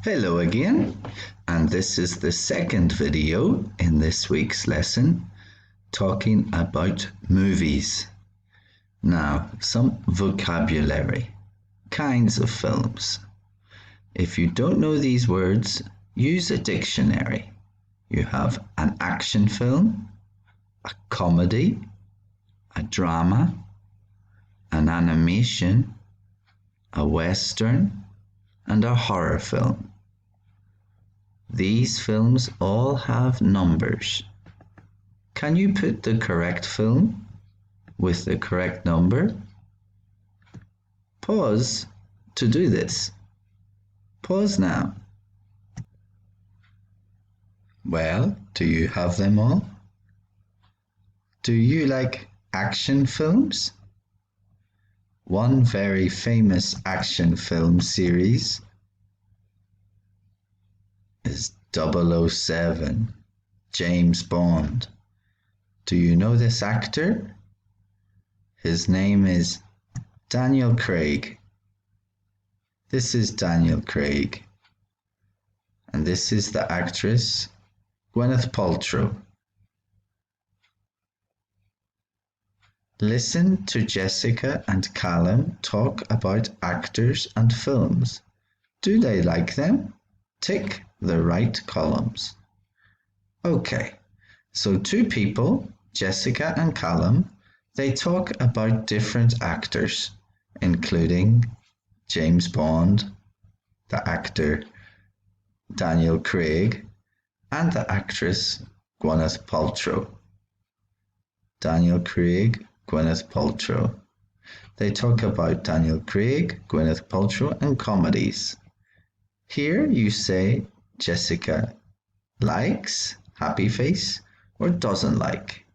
Hello again, and this is the second video in this week's lesson talking about movies. Now, some vocabulary, kinds of films. If you don't know these words, use a dictionary. You have an action film, a comedy, a drama, an animation, a western, and a horror film. These films all have numbers. Can you put the correct film with the correct number? Pause to do this. Pause now. Well, do you have them all? Do you like action films? One very famous action film series is 007, James Bond. Do you know this actor? His name is Daniel Craig. This is Daniel Craig. And this is the actress Gwyneth Paltrow. Listen to Jessica and Callum talk about actors and films. Do they like them? Tick the right columns. Okay, so two people, Jessica and Callum, they talk about different actors, including James Bond, the actor Daniel Craig, and the actress Gwyneth Paltrow. Daniel Craig, Gwyneth Paltrow. They talk about Daniel Craig, Gwyneth Paltrow, and comedies. Here you say Jessica likes, happy face, or doesn't like.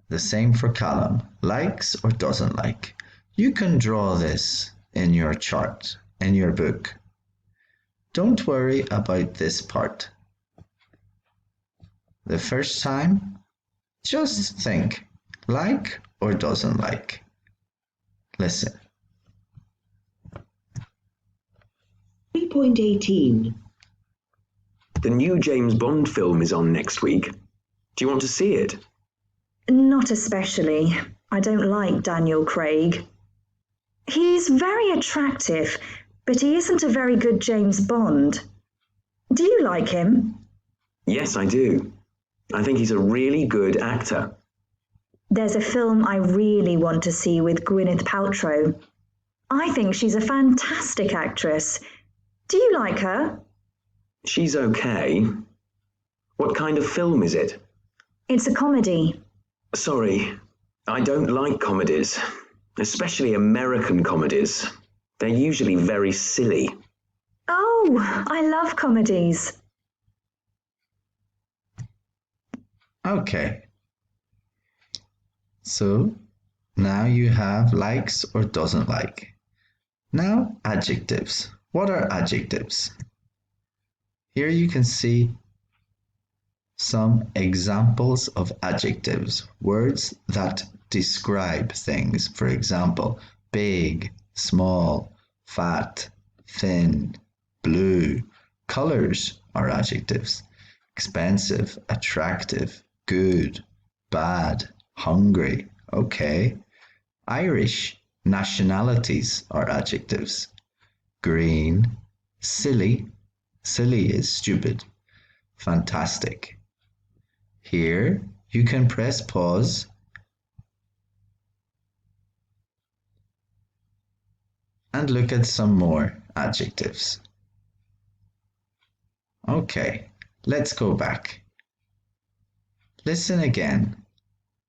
The same for Callum, likes or doesn't like. You can draw this in your chart, in your book. Don't worry about this part. The first time, just think, like or doesn't like. Listen. 3.18. The new James Bond film is on next week. Do you want to see it? Not especially. I don't like Daniel Craig. He's very attractive, but he isn't a very good James Bond. Do you like him? Yes, I do. I think he's a really good actor. There's a film I really want to see with Gwyneth Paltrow. I think she's a fantastic actress. Do you like her? She's okay. What kind of film is it? It's a comedy. Sorry, I don't like comedies, especially American comedies. They're usually very silly. Oh, I love comedies. Okay. So now you have likes or doesn't like. Now adjectives. What are adjectives? Here you can see some examples of adjectives, words that describe things. For example, big, small, fat, thin, blue. Colors are adjectives. Expensive, attractive, good, bad, hungry. Okay. Irish, nationalities are adjectives. Green, silly. Silly is stupid. Fantastic. Here you can press pause and look at some more adjectives. Okay, let's go back. Listen again.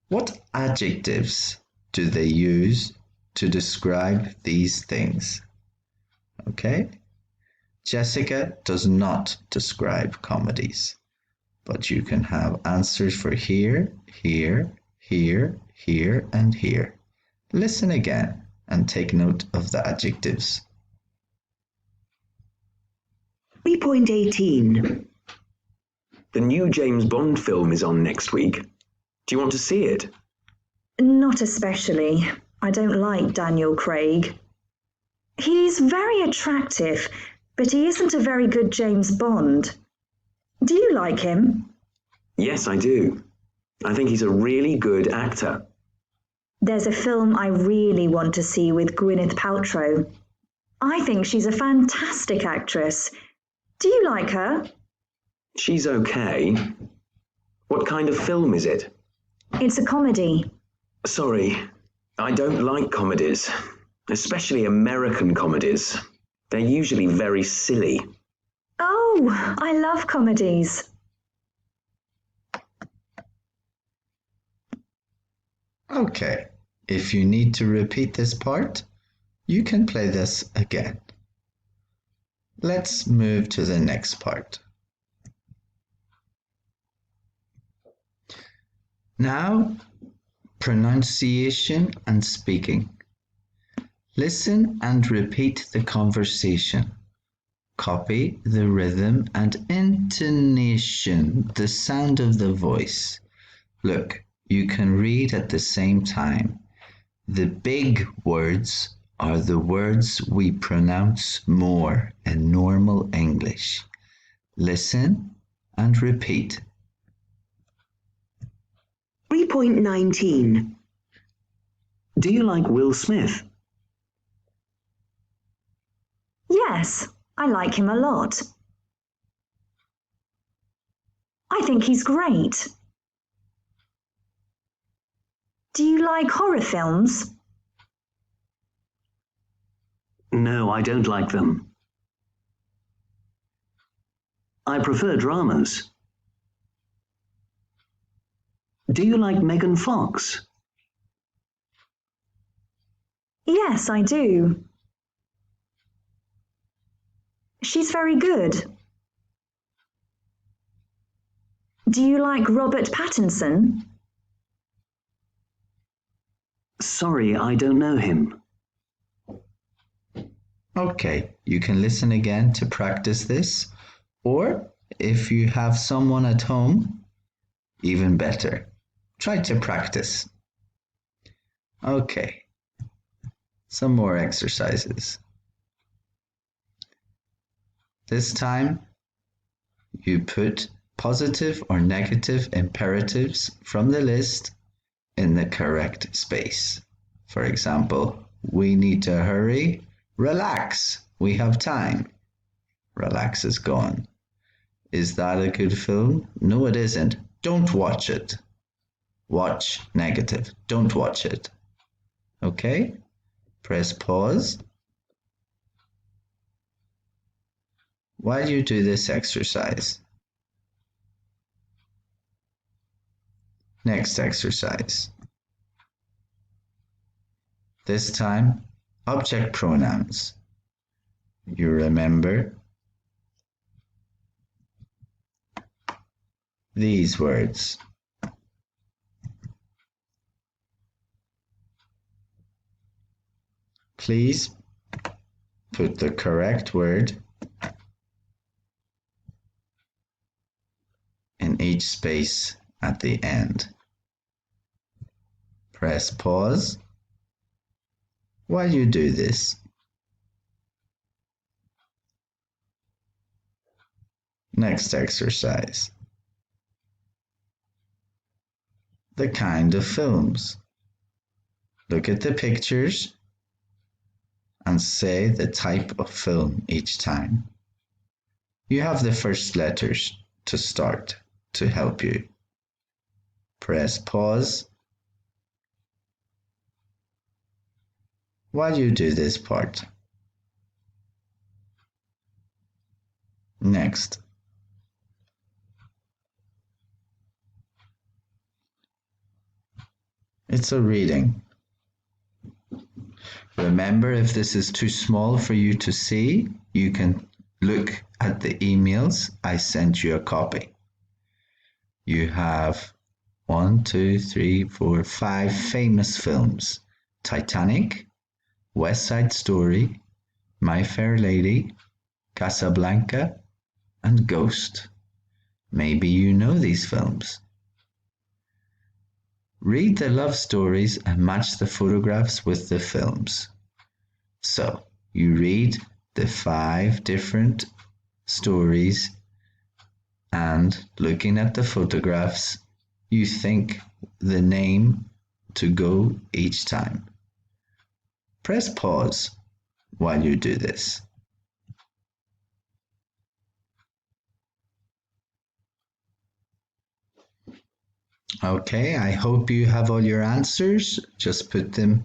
What adjectives do they use to describe these things? Okay? Jessica does not describe comedies, but you can have answers for here, here, here, here, and here. Listen again and take note of the adjectives. 3.18. The new James Bond film is on next week. Do you want to see it? Not especially. I don't like Daniel Craig. He's very attractive, but he isn't a very good James Bond. Do you like him? Yes, I do. I think he's a really good actor. There's a film I really want to see with Gwyneth Paltrow. I think she's a fantastic actress. Do you like her? She's okay. What kind of film is it? It's a comedy. Sorry, I don't like comedies, especially American comedies. They're usually very silly. Oh, I love comedies. Okay, if you need to repeat this part, you can play this again. Let's move to the next part. Now, pronunciation and speaking. Listen and repeat the conversation. Copy the rhythm and intonation, the sound of the voice. Look, you can read at the same time. The big words are the words we pronounce more in normal English. Listen and repeat. 3.19. Do you like Will Smith? Yes, I like him a lot. I think he's great. Do you like horror films? No, I don't like them. I prefer dramas. Do you like Megan Fox? Yes, I do. She's very good. Do you like Robert Pattinson? Sorry, I don't know him. Okay, you can listen again to practice this, or if you have someone at home, even better. Try to practice. Okay, some more exercises. This time, you put positive or negative imperatives from the list in the correct space. For example, we need to hurry. Relax, we have time. Relax is gone. Is that a good film? No, it isn't. Don't watch it. Watch negative. Don't watch it. Okay? Press pause. While you do this exercise. Next exercise. This time, object pronouns. You remember these words. Please put the correct word in each space at the end. Press pause while you do this. Next exercise. The kind of films. Look at the pictures and say the type of film each time. You have the first letters to start to help you. Press pause while you do this part. Next. It's a reading. Remember, if this is too small for you to see, you can look at the emails. I sent you a copy. You have 5 famous films. Titanic, West Side Story, My Fair Lady, Casablanca, and Ghost. Maybe you know these films. Read the love stories and match the photographs with the films. So, you read the 5 different stories and looking at the photographs, you think the name to go each time. Press pause while you do this. Okay, I hope you have all your answers. Just put them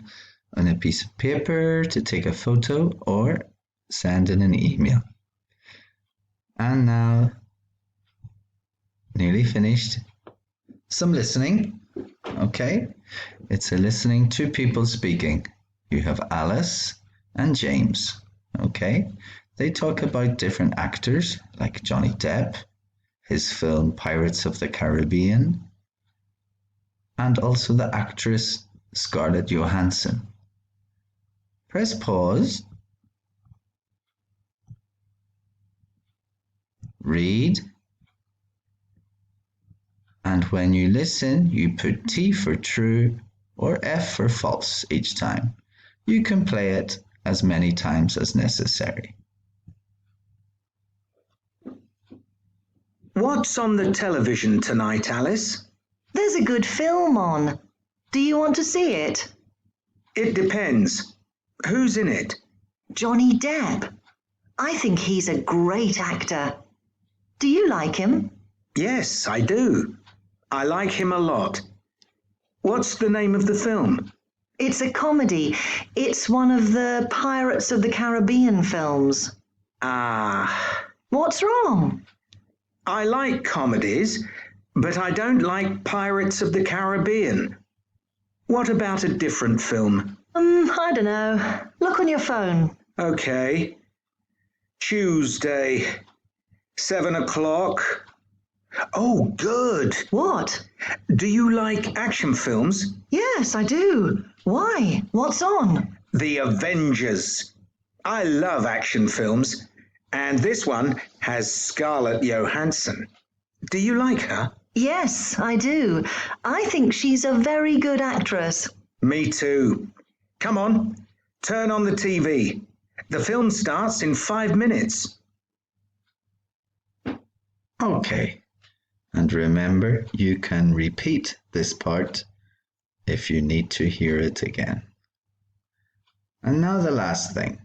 on a piece of paper to take a photo or send in an email. And now, nearly finished. Some listening. Okay, it's a listening to people speaking. You have Alice and James. Okay, they talk about different actors like Johnny Depp, his film Pirates of the Caribbean, and also the actress Scarlett Johansson. Press pause. Read. And when you listen, you put T for true or F for false each time. You can play it as many times as necessary. What's on the television tonight, Alice? There's a good film on. Do you want to see it? It depends. Who's in it? Johnny Depp. I think he's a great actor. Do you like him? Yes, I do. I like him a lot. What's the name of the film? It's a comedy. It's one of the Pirates of the Caribbean films. Ah. What's wrong? I like comedies, but I don't like Pirates of the Caribbean. What about a different film? I don't know. Look on your phone. Okay. Tuesday, 7 o'clock. Oh, good. What? Do you like action films? Yes, I do. Why? What's on? The Avengers. I love action films, and this one has Scarlett Johansson. Do you like her? Yes, I do. I think she's a very good actress. Me too. Come on, turn on the TV. The film starts in 5 minutes. Okay. And remember, you can repeat this part if you need to hear it again. And now the last thing.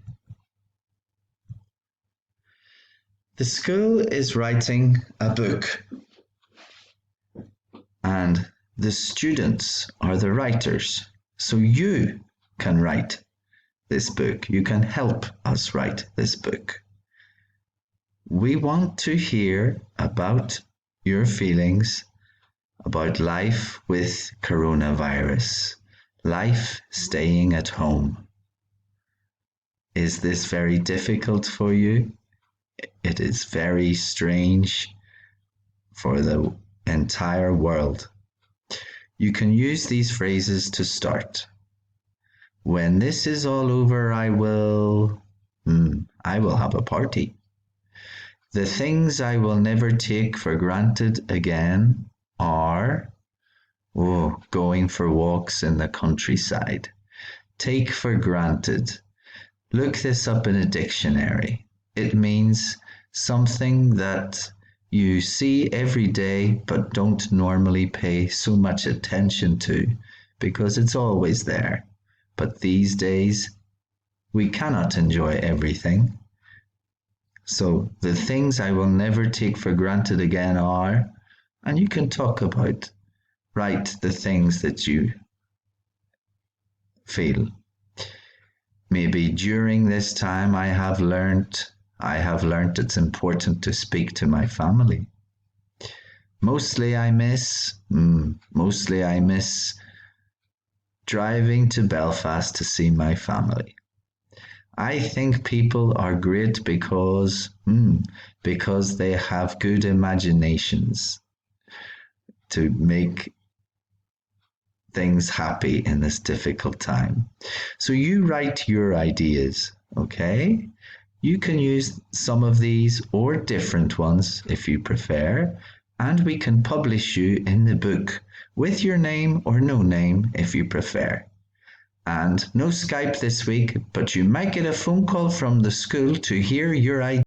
The school is writing a book, and the students are the writers. So you can write this book. You can help us write this book. We want to hear about your feelings about life with coronavirus, life staying at home. Is this very difficult for you? It is very strange for the entire world. You can use these phrases to start. When this is all over, I will have a party. The things I will never take for granted again are going for walks in the countryside. Take for granted. Look this up in a dictionary. It means something that you see every day but don't normally pay so much attention to because it's always there. But these days, we cannot enjoy everything. So the things I will never take for granted again are, and you can talk about, write the things that you feel. Maybe during this time I have learned it's important to speak to my family. Mostly I miss driving to Belfast to see my family. I think people are great because they have good imaginations to make things happy in this difficult time. So you write your ideas, okay? You can use some of these or different ones if you prefer, and we can publish you in the book with your name or no name if you prefer. And no Skype this week, but you might get a phone call from the school to hear your idea.